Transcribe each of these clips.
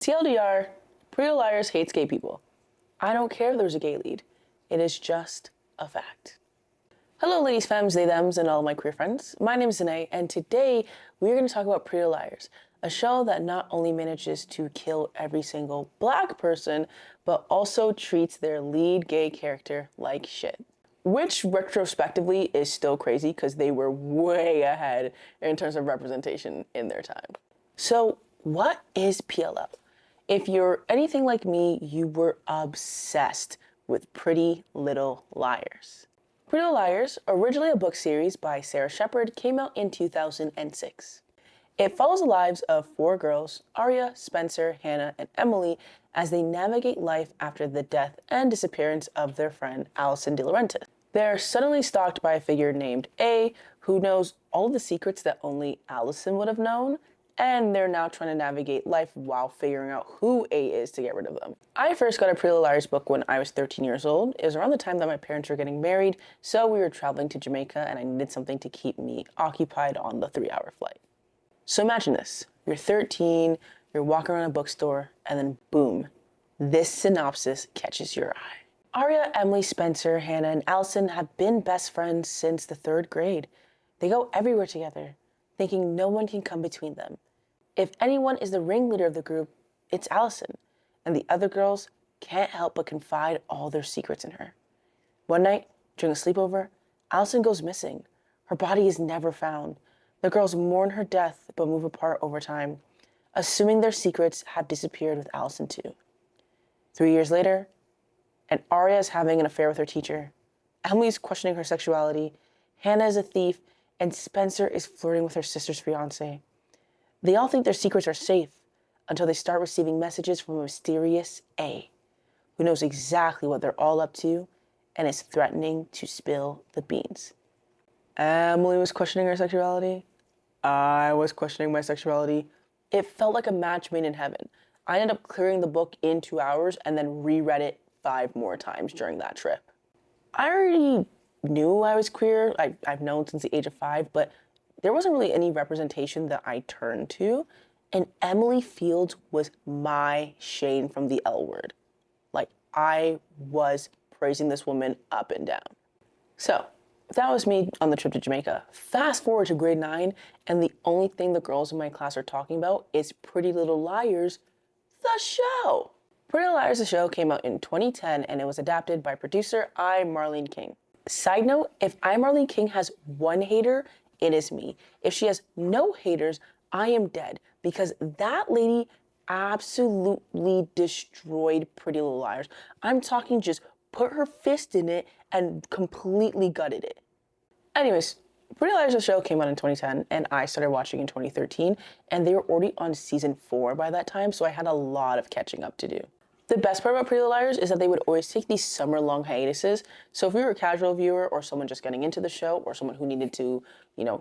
TLDR, Pretty Little Liars hates gay people. I don't care if there's a gay lead. It is just a fact. Hello ladies, femmes, they, thems, and all my queer friends. My name is Zanae, and today we're going to talk about Pretty Little Liars, a show that not only manages to kill every single black person, but also treats their lead gay character like shit. Which retrospectively is still crazy because they were way ahead in terms of representation in their time. So what is PLL? If you're anything like me, you were obsessed with Pretty Little Liars. Pretty Little Liars, originally a book series by Sarah Shepard, came out in 2006. It follows the lives of four girls, Aria, Spencer, Hannah, and Emily, as they navigate life after the death and disappearance of their friend Allison De Laurentiis. They're suddenly stalked by a figure named A, who knows all the secrets that only Allison would have known, and they're now trying to navigate life while figuring out who A is to get rid of them. I first got a Pretty Little Liars book when I was 13 years old. It was around the time that my parents were getting married, so we were traveling to Jamaica and I needed something to keep me occupied on the 3-hour flight. So imagine this, you're 13, you're walking around a bookstore, and then boom, this synopsis catches your eye. Aria, Emily, Spencer, Hannah, and Allison have been best friends since the 3rd grade. They go everywhere together, thinking no one can come between them. If anyone is the ringleader of the group, it's Allison, and the other girls can't help but confide all their secrets in her. One night, during a sleepover, Allison goes missing. Her body is never found. The girls mourn her death but move apart over time, assuming their secrets have disappeared with Allison too. 3 years later, and Aria is having an affair with her teacher. Emily's questioning her sexuality. Hannah is a thief, and Spencer is flirting with her sister's fiance. They all think their secrets are safe until they start receiving messages from a mysterious A, who knows exactly what they're all up to and is threatening to spill the beans. Emily was questioning her sexuality. I was questioning my sexuality. It felt like a match made in heaven. I ended up clearing the book in 2 hours and then reread it 5 more times during that trip. I already knew I was queer. I've known since the age of 5, but there wasn't really any representation that I turned to, and Emily Fields was my Shane from the L Word. Like, I was praising this woman up and down. So, that was me on the trip to Jamaica. Fast forward to grade 9, and the only thing the girls in my class are talking about is Pretty Little Liars, the show. Pretty Little Liars, the show came out in 2010, and it was adapted by producer Marlene King. Side note, if Marlene King has one hater, it is me. If she has no haters, I am dead, because that lady absolutely destroyed Pretty Little Liars. I'm talking just put her fist in it and completely gutted it. Anyways, Pretty Little Liars, the show came out in 2010, and I started watching in 2013, and they were already on season 4 by that time, so I had a lot of catching up to do. The best part about Pretty Little Liars is that they would always take these summer-long hiatuses. So if you were a casual viewer or someone just getting into the show or someone who needed to,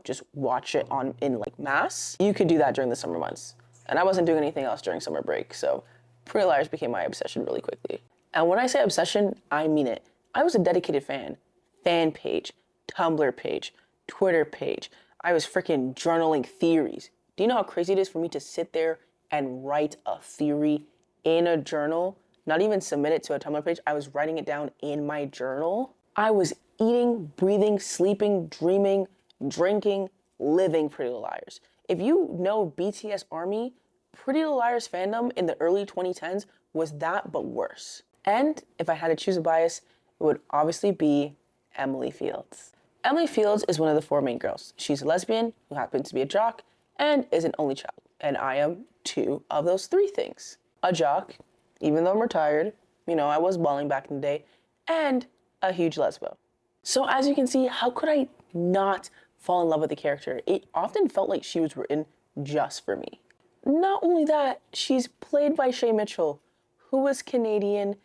just watch it in like mass, you could do that during the summer months. And I wasn't doing anything else during summer break, so Pretty Little Liars became my obsession really quickly. And when I say obsession, I mean it. I was a dedicated fan. Fan page, Tumblr page, Twitter page. I was freaking journaling theories. Do you know how crazy it is for me to sit there and write a theory in a journal, not even submit it to a Tumblr page? I was writing it down in my journal. I was eating, breathing, sleeping, dreaming, drinking, living Pretty Little Liars. If you know BTS Army, Pretty Little Liars fandom in the early 2010s was that but worse. And if I had to choose a bias, it would obviously be Emily Fields. Emily Fields is one of the 4 main girls. She's a lesbian who happens to be a jock and is an only child. And I am 2 of those 3 things. A jock, even though I'm retired, I was balling back in the day, and a huge lesbo. So as you can see, how could I not fall in love with the character? It often felt like she was written just for me. Not only that, she's played by Shay Mitchell, who is Canadian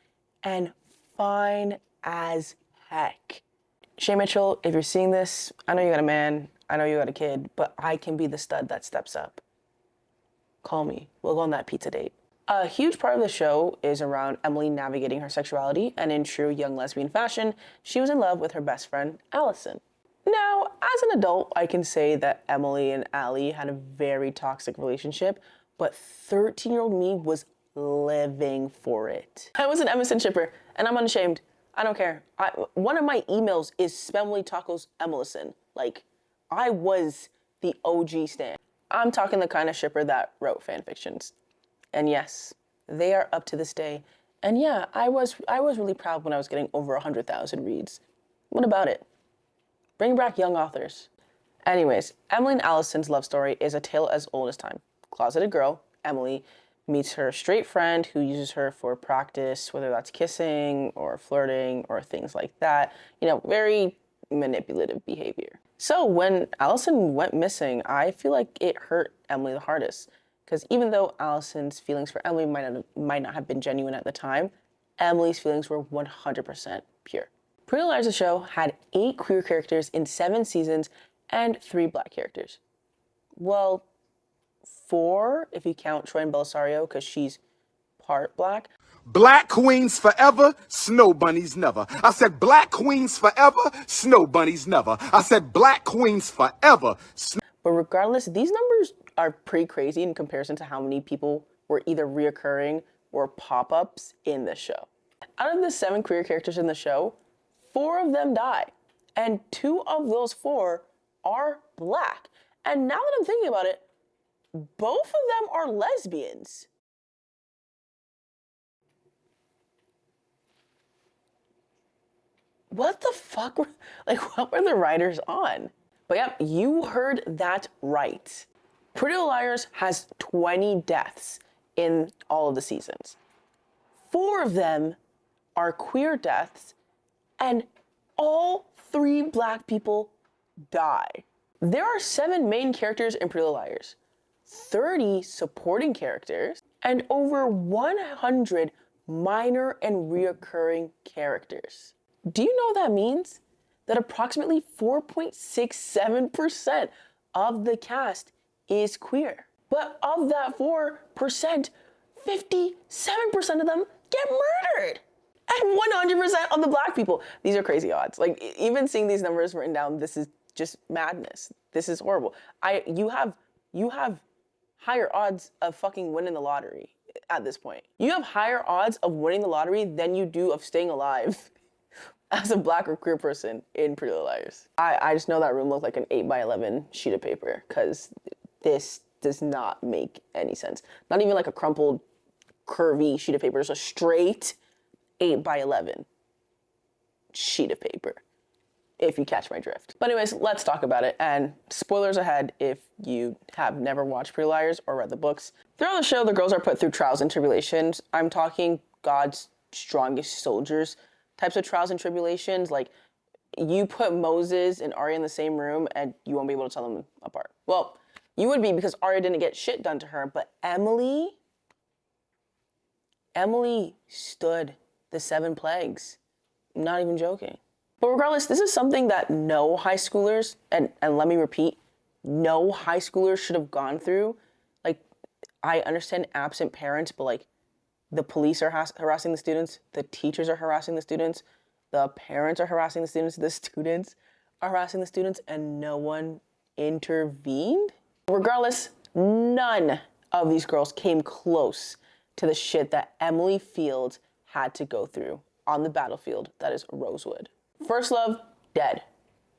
and fine as heck. Shay Mitchell, if you're seeing this, I know you got a man, I know you got a kid, but I can be the stud that steps up. Call me, we'll go on that pizza date. A huge part of the show is around Emily navigating her sexuality, and in true young lesbian fashion, she was in love with her best friend, Allison. Now, as an adult, I can say that Emily and Allie had a very toxic relationship, but 13-year-old me was living for it. I was an Emerson shipper, and I'm unashamed. I don't care. One of my emails is Spemily Tacos Emerson. Like, I was the OG stan. I'm talking the kind of shipper that wrote fan fictions. And yes, they are up to this day. And yeah, I was really proud when I was getting over 100,000 reads. What about it? Bring back young authors. Anyways, Emily and Allison's love story is a tale as old as time. Closeted girl, Emily, meets her straight friend who uses her for practice, whether that's kissing or flirting or things like that. You know, very manipulative behavior. So when Allison went missing, I feel like it hurt Emily the hardest. Because even though Allison's feelings for Emily might not have been genuine at the time, Emily's feelings were 100% pure. Pretty Little Liars, the show, had 8 queer characters in 7 seasons and 3 black characters. Well, 4 if you count Troy and Belisario, because she's part black. Black queens forever, snow bunnies never. I said black queens forever, snow bunnies never. I said black queens forever. But regardless, these numbers are pretty crazy in comparison to how many people were either reoccurring or pop-ups in the show. Out of the 7 queer characters in the show, 4 of them die. And 2 of those 4 are black. And now that I'm thinking about it, both of them are lesbians. What the fuck what were the writers on? But yep, you heard that right. Pretty Little Liars has 20 deaths in all of the seasons. 4 of them are queer deaths, and all 3 black people die. There are 7 main characters in Pretty Little Liars, 30 supporting characters, and over 100 minor and reoccurring characters. Do you know what that means? That approximately 4.67% of the cast is queer. But of that 4%, 57% of them get murdered. And 100% of the black people. These are crazy odds. Like, even seeing these numbers written down, this is just madness. This is horrible. You have higher odds of fucking winning the lottery at this point. You have higher odds of winning the lottery than you do of staying alive as a black or queer person in Pretty Little Liars. I just know that room looked like an 8x11 sheet of paper, because this does not make any sense. Not even like a crumpled, curvy sheet of paper. It's a straight 8x11 sheet of paper, if you catch my drift. But anyways, let's talk about it. And spoilers ahead if you have never watched Pretty Little Liars or read the books. Throughout the show, the girls are put through trials and tribulations. I'm talking God's strongest soldiers types of trials and tribulations. Like, you put Moses and Arya in the same room and you won't be able to tell them apart. Well, you would be, because Arya didn't get shit done to her, but Emily stood the 7 plagues. I'm not even joking. But regardless, this is something that no high schoolers, and let me repeat, no high schoolers should have gone through. Like, I understand absent parents, but like, the police are harassing the students, the teachers are harassing the students, the parents are harassing the students are harassing the students, and no one intervened? Regardless, none of these girls came close to the shit that Emily Fields had to go through on the battlefield that is Rosewood. First love, dead.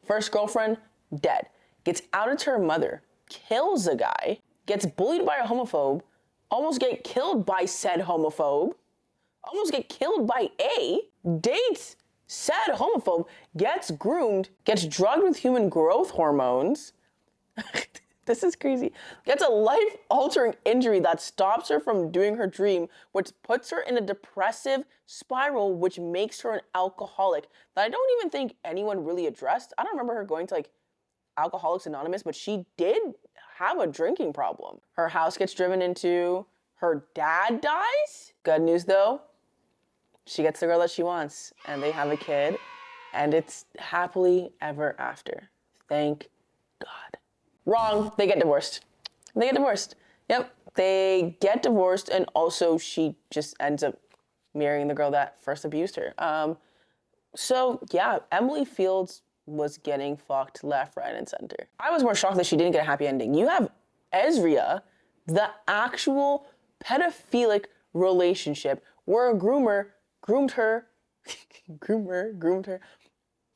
First girlfriend, dead. Gets outed to her mother, kills a guy, gets bullied by a homophobe, almost get killed by said homophobe, almost get killed by A, dates said homophobe, gets groomed, gets drugged with human growth hormones. This is crazy. Gets a life-altering injury that stops her from doing her dream, which puts her in a depressive spiral, which makes her an alcoholic that I don't even think anyone really addressed. I don't remember her going to like Alcoholics Anonymous, but she did have a drinking problem. Her house gets driven into, her dad dies. Good news though, she gets the girl that she wants, and they have a kid, and it's happily ever after. Thank God. Wrong, they get divorced. Yep, they get divorced, and also she just ends up marrying the girl that first abused her. So yeah, Emily Fields was getting fucked left, right, and center. I was more shocked that she didn't get a happy ending. You have Ezria, the actual pedophilic relationship where a groomer groomed her, groomed her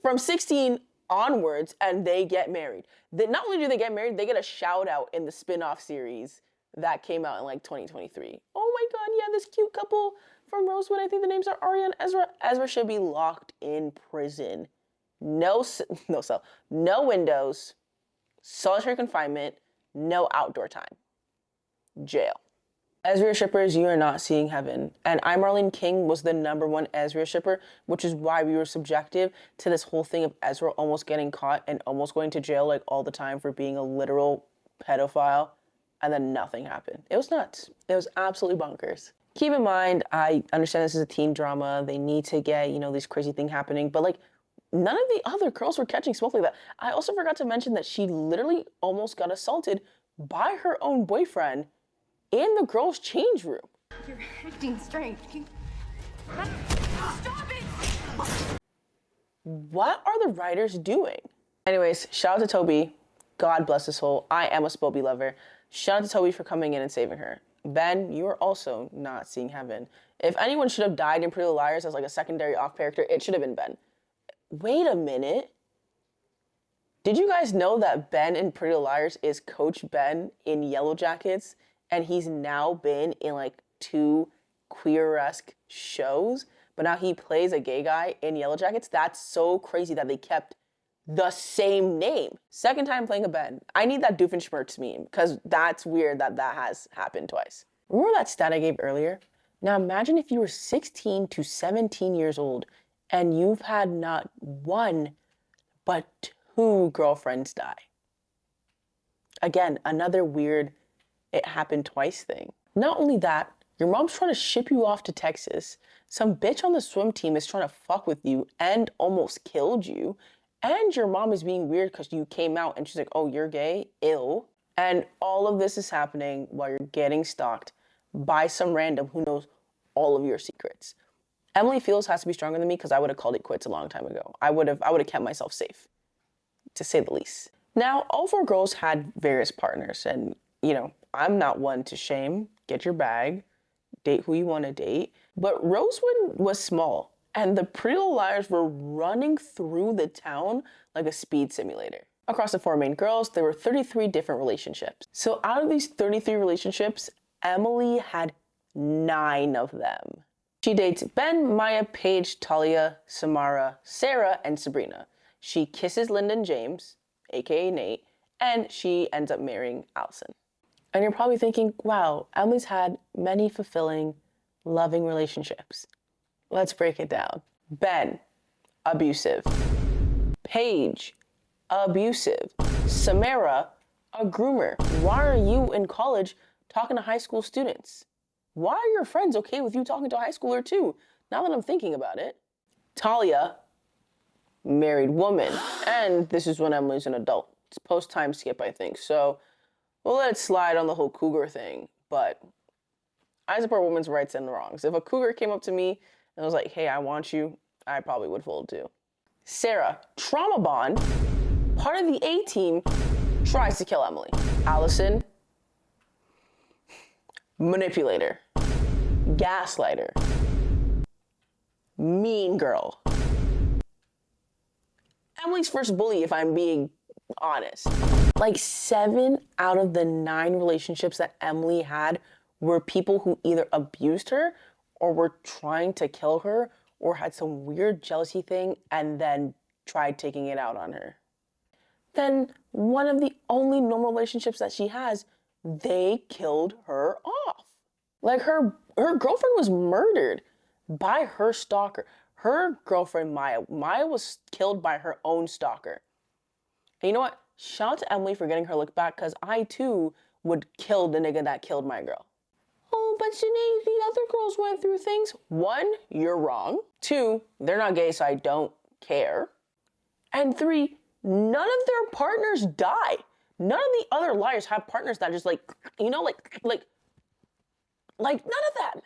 from 16 onwards, and they get married. Not only do they get married, they get a shout out in the spin-off series that came out in like 2023. Oh my god, yeah, this cute couple from Rosewood, I think the names are Arya and Ezra. Ezra should be locked in prison. No cell, no windows, solitary confinement, no outdoor time. Jail. Ezra shippers, you are not seeing heaven. And I, Marlene King, was the #1 Ezra shipper, which is why we were subjective to this whole thing of Ezra almost getting caught and almost going to jail like all the time for being a literal pedophile, and then nothing happened. It was nuts. It was absolutely bonkers. Keep in mind, I understand this is a teen drama. They need to get, these crazy things happening, but like, none of the other girls were catching smoke like that. I also forgot to mention that she literally almost got assaulted by her own boyfriend in the girls' change room. You're acting strange. Stop it! What are the writers doing? Anyways, shout out to Toby. God bless his soul. I am a Spoby lover. Shout out to Toby for coming in and saving her. Ben, you are also not seeing heaven. If anyone should have died in Pretty Little Liars as like a secondary off character, it should have been Ben. Wait a minute. Did you guys know that Ben in Pretty Little Liars is Coach Ben in Yellow Jackets? And he's now been in like 2 queer-esque shows, but now he plays a gay guy in Yellow Jackets. That's so crazy that they kept the same name. Second time playing a Ben. I need that Doofenshmirtz meme, because that's weird that that has happened twice. Remember that stat I gave earlier? Now imagine if you were 16 to 17 years old and you've had not 1, but 2 girlfriends die. Again, another weird it happened twice thing. Not only that, your mom's trying to ship you off to Texas. Some bitch on the swim team is trying to fuck with you and almost killed you. And your mom is being weird because you came out and she's like, oh, you're gay? Ew. And all of this is happening while you're getting stalked by some random who knows all of your secrets. Emily Fields has to be stronger than me because I would have called it quits a long time ago. I would have kept myself safe, to say the least. Now, all 4 girls had various partners, and I'm not one to shame. Get your bag, date who you want to date. But Rosewood was small, and the Pretty Little Liars were running through the town like a speed simulator. Across the 4 main girls, there were 33 different relationships. So out of these 33 relationships, Emily had 9 of them. She dates Ben, Maya, Paige, Talia, Samara, Sarah, and Sabrina. She kisses Lyndon James, aka Nate, and she ends up marrying Allison. And you're probably thinking, wow, Emily's had many fulfilling, loving relationships. Let's break it down. Ben, abusive. Paige, abusive. Samara, a groomer. Why are you in college talking to high school students? Why are your friends okay with you talking to a high schooler too? Now that I'm thinking about it. Talia, married woman. And this is when Emily's an adult. It's post-time skip, I think. So we'll let it slide on the whole cougar thing, but I support women's rights and wrongs. If a cougar came up to me and was like, hey, I want you, I probably would fold too. Sarah, trauma bond, part of the A-team, tries to kill Emily. Allison, manipulator, gaslighter, mean girl. Emily's first bully, if I'm being honest. Like 7 out of the 9 relationships that Emily had were people who either abused her or were trying to kill her or had some weird jealousy thing and then tried taking it out on her. Then one of the only normal relationships that she has, they killed her off. Like her girlfriend was murdered by her stalker. Her girlfriend, Maya was killed by her own stalker. And you know what? Shout out to Emily for getting her look back, because I too would kill the nigga that killed my girl. Oh, but Sinead, the other girls went through things. 1, you're wrong. 2, they're not gay, so I don't care. And 3, none of their partners die. None of the other liars have partners that just like none of them.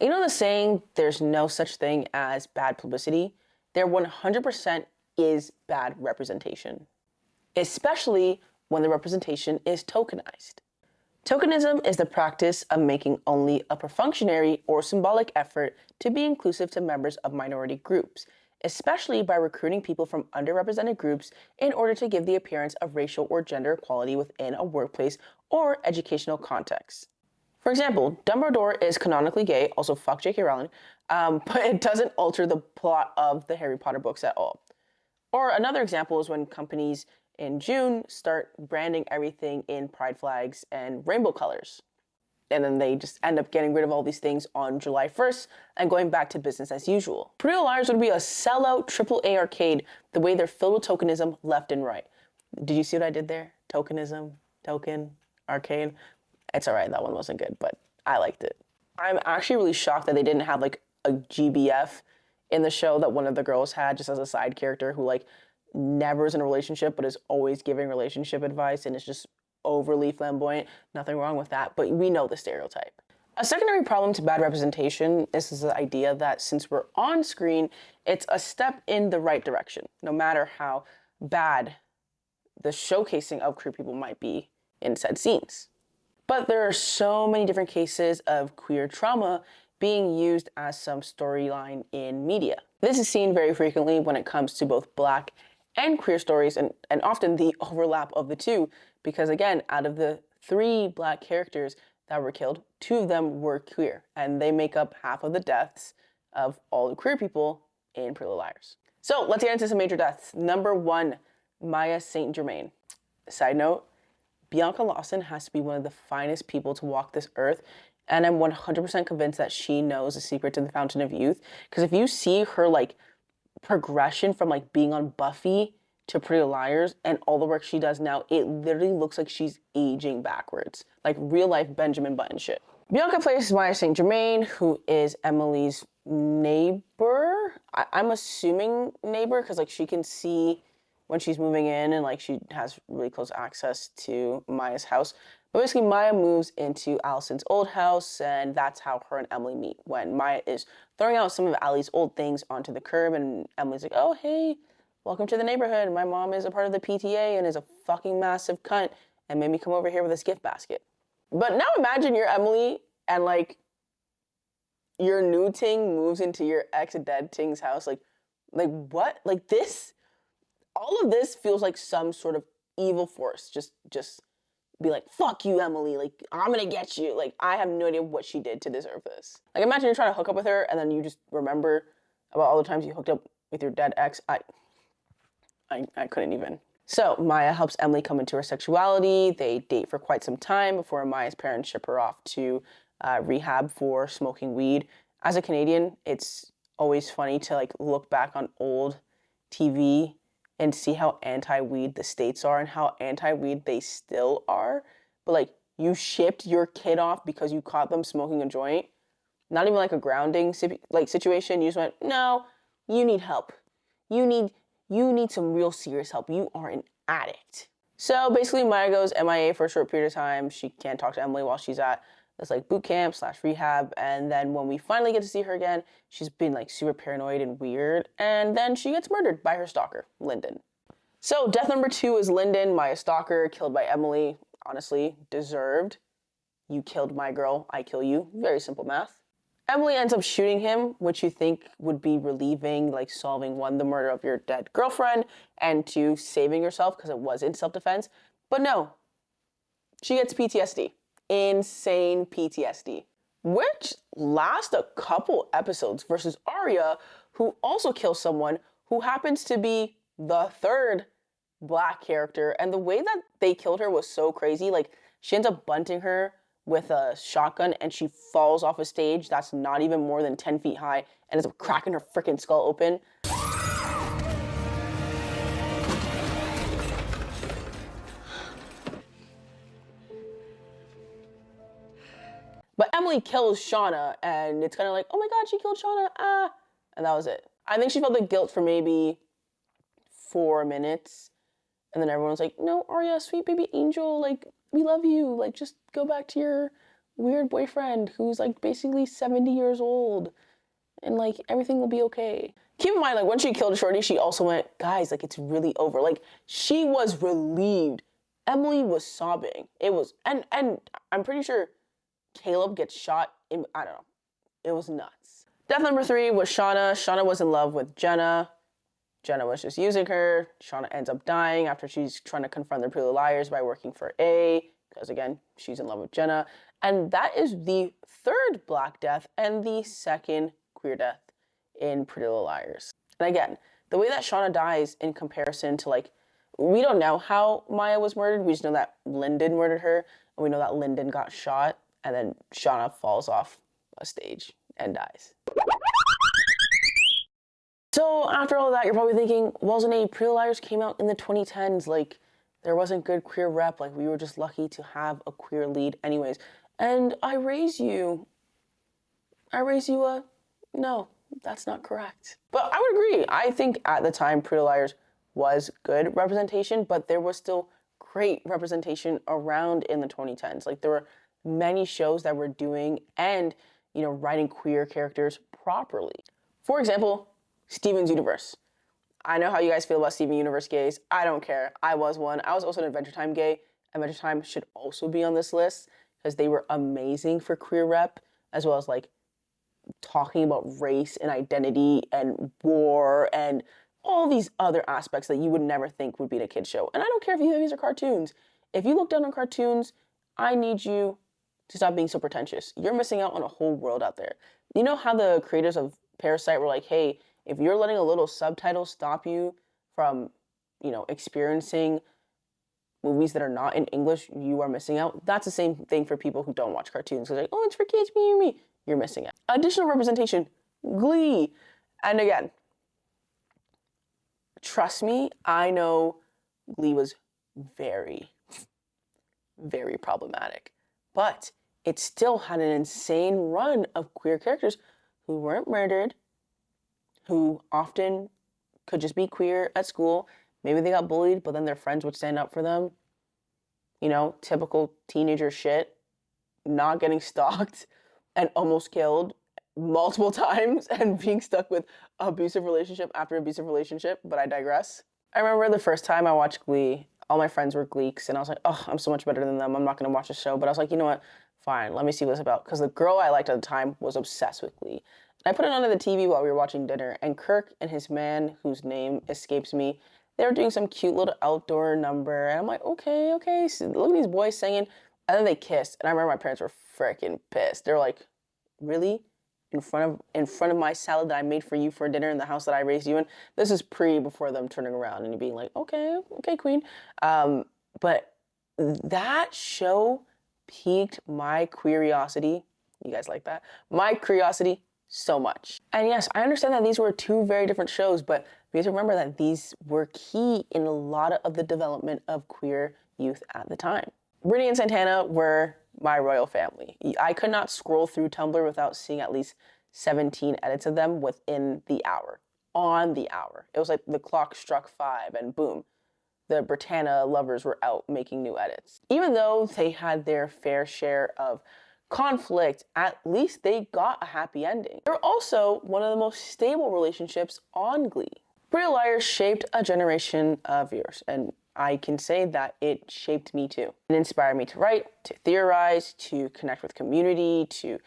You know the saying, there's no such thing as bad publicity? There 100% is bad representation. Especially when the representation is tokenized. Tokenism is the practice of making only a perfunctory or symbolic effort to be inclusive to members of minority groups, especially by recruiting people from underrepresented groups in order to give the appearance of racial or gender equality within a workplace or educational context. For example, Dumbledore is canonically gay, also fuck J.K. Rowling, but it doesn't alter the plot of the Harry Potter books at all. Or another example is when companies in June start branding everything in pride flags and rainbow colors. And then they just end up getting rid of all these things on July 1st and going back to business as usual. Pretty Little Liars would be a sellout AAA arcade the way they're filled with tokenism left and right. Did you see what I did there? Tokenism, token, arcade. It's all right, that one wasn't good, but I liked it. I'm actually really shocked that they didn't have like a GBF in the show that one of the girls had just as a side character who like never is in a relationship but is always giving relationship advice and is just overly flamboyant. Nothing wrong with that, but we know the stereotype. A secondary problem to bad representation is the idea that since we're on screen, it's a step in the right direction, no matter how bad the showcasing of queer people might be in said scenes. But there are so many different cases of queer trauma being used as some storyline in media. This is seen very frequently when it comes to both Black and queer stories, and often the overlap of the two, because again, out of the 3 Black characters that were killed, 2 of them were queer, and they make up half of the deaths of all the queer people in Pretty Little Liars. So let's get into some major deaths. Number 1, Maya St. Germain. Side note, Bianca Lawson has to be one of the finest people to walk this earth, and I'm 100% convinced that she knows the secret to the Fountain of Youth, because if you see her like progression from like being on Buffy to Pretty Little Liars and all the work she does now, it literally looks like she's aging backwards, like real life Benjamin Button shit. Bianca plays Maya St. Germain, who is Emily's neighbor. I'm assuming neighbor because like she can see when she's moving in and like she has really close access to Maya's house. But basically Maya moves into Allison's old house, and that's how her and Emily meet, when Maya is throwing out some of Allie's old things onto the curb and Emily's like, oh hey, welcome to the neighborhood. My mom is a part of the PTA and is a fucking massive cunt and made me come over here with this gift basket. But now imagine you're Emily and like your new ting moves into your ex-dead ting's house. Like what? Like this? All of this feels like some sort of evil force. Just be like, fuck you, Emily. Like, I'm gonna get you. Like, I have no idea what she did to deserve this. Like, imagine you're trying to hook up with her and then you just remember about all the times you hooked up with your dead ex. I couldn't even. So Maya helps Emily come into her sexuality. They date for quite some time before Maya's parents ship her off to rehab for smoking weed. As a Canadian, it's always funny to like look back on old TV and see how anti-weed the States are and how anti-weed they still are. But like, you shipped your kid off because you caught them smoking a joint. Not even like a grounding situation. You just went, no, you need help. You need some real serious help. You are an addict. So basically Maya goes MIA for a short period of time. She can't talk to Emily while she's at this like boot camp / rehab. And then when we finally get to see her again, she's been like super paranoid and weird. And then she gets murdered by her stalker, Lyndon. So death number 2 is Lyndon, Maya's stalker, killed by Emily. Honestly, deserved. You killed my girl, I kill you. Very simple math. Emily ends up shooting him, which you think would be relieving, like solving 1, the murder of your dead girlfriend, and 2, saving yourself because it was in self-defense. But no, she gets PTSD. Insane PTSD, which lasts a couple episodes versus Arya, who also kills someone who happens to be the 3rd Black character. And the way that they killed her was so crazy. Like, she ends up bunting her with a shotgun and she falls off a stage that's not even more than 10 feet high and ends up cracking her freaking skull open. But Emily kills Shauna, and it's kind of like, oh my god, she killed Shauna, and that was it. I think she felt the guilt for maybe 4 minutes, and then everyone's like, no, Arya, sweet baby angel, like, we love you, like, just go back to your weird boyfriend who's, like, basically 70 years old, and, like, everything will be okay. Keep in mind, like, when she killed Shorty, she also went, guys, like, it's really over. Like, she was relieved Emily was sobbing. It was, and I'm pretty sure Caleb gets shot in, I don't know. It was nuts. Death number 3 was Shauna. Shauna was in love with Jenna. Jenna was just using her. Shauna ends up dying after she's trying to confront the Pretty Little Liars by working for A, because again, she's in love with Jenna. And that is the 3rd Black death and the 2nd queer death in Pretty Little Liars. And again, the way that Shauna dies in comparison to, like, we don't know how Maya was murdered. We just know that Lyndon murdered her, and we know that Lyndon got shot, and then Shauna falls off a stage and dies. So after all of that, you're probably thinking, well, Zane, Pretty Little Liars came out in the 2010s. Like, there wasn't good queer rep. Like, we were just lucky to have a queer lead anyways. And I raise you a, no, that's not correct. But I would agree. I think at the time, Pretty Little Liars was good representation, but there was still great representation around in the 2010s. Like, there were many shows that were doing and, you know, writing queer characters properly. For example, Steven's Universe. I know how you guys feel about Steven Universe gays. I don't care. I was one. I was also an Adventure Time gay. Adventure Time should also be on this list because they were amazing for queer rep, as well as, like, talking about race and identity and war and all these other aspects that you would never think would be in a kid's show. And I don't care if these are cartoons. If you look down on cartoons, I need you to stop being so pretentious. You're missing out on a whole world out there. You know how the creators of Parasite were like, hey, if you're letting a little subtitle stop you from, you know, experiencing movies that are not in English, you are missing out. That's the same thing for people who don't watch cartoons. They're like, oh, it's for kids, me. You're missing out. Additional representation, Glee. And again, trust me, I know Glee was very, very problematic. But it still had an insane run of queer characters who weren't murdered, who often could just be queer at school. Maybe they got bullied, but then their friends would stand up for them. You know, typical teenager shit. Not getting stalked and almost killed multiple times and being stuck with abusive relationship after abusive relationship, but I digress. I remember the first time I watched Glee, all my friends were Gleeks, and I was like, oh, I'm so much better than them. I'm not going to watch the show. But I was like, you know what? Fine, let me see what it's about. Because the girl I liked at the time was obsessed with Glee. I put it onto the TV while we were watching dinner, and Kirk and his man, whose name escapes me, they were doing some cute little outdoor number, and I'm like, okay, so look at these boys singing, and then they kissed, and I remember my parents were freaking pissed. They were like, really? In front of my salad that I made for you for dinner in the house that I raised you in? This is before them turning around and you being like, okay, queen. But that show piqued my curiosity. You guys like that? My curiosity so much. And yes, I understand that these were 2 very different shows, but we have to remember that these were key in a lot of the development of queer youth at the time. Brittany and Santana were my royal family. I could not scroll through Tumblr without seeing at least 17 edits of them within the hour. On the hour. It was like the clock struck 5 and boom, the Britannia lovers were out making new edits. Even though they had their fair share of conflict, at least they got a happy ending. They're also one of the most stable relationships on Glee. Pretty Little Liars shaped a generation of viewers, and I can say that it shaped me too. It inspired me to write, to theorize, to connect with community, to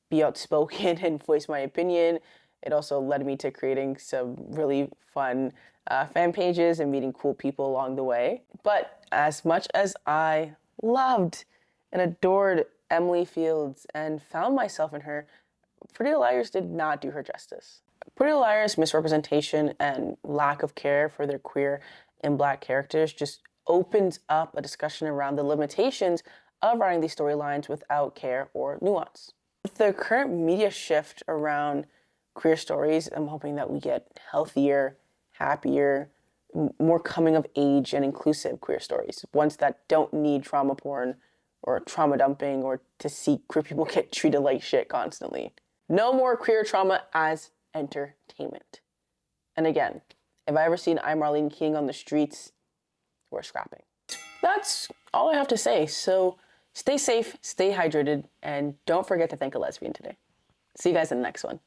be outspoken and voice my opinion. It also led me to creating some really fun fan pages and meeting cool people along the way. But as much as I loved and adored Emily Fields and found myself in her, Pretty Little Liars did not do her justice. Pretty Little Liars' misrepresentation and lack of care for their queer and Black characters just opens up a discussion around the limitations of writing these storylines without care or nuance. With the current media shift around queer stories, I'm hoping that we get healthier, happier, more coming of age and inclusive queer stories, ones that don't need trauma porn or trauma dumping or to see queer people get treated like shit constantly. No more queer trauma as entertainment. And again, if I ever seen I'm Marlene King on the streets, we're scrapping. That's all I have to say. So stay safe, stay hydrated, and don't forget to thank a lesbian today. See you guys in the next one.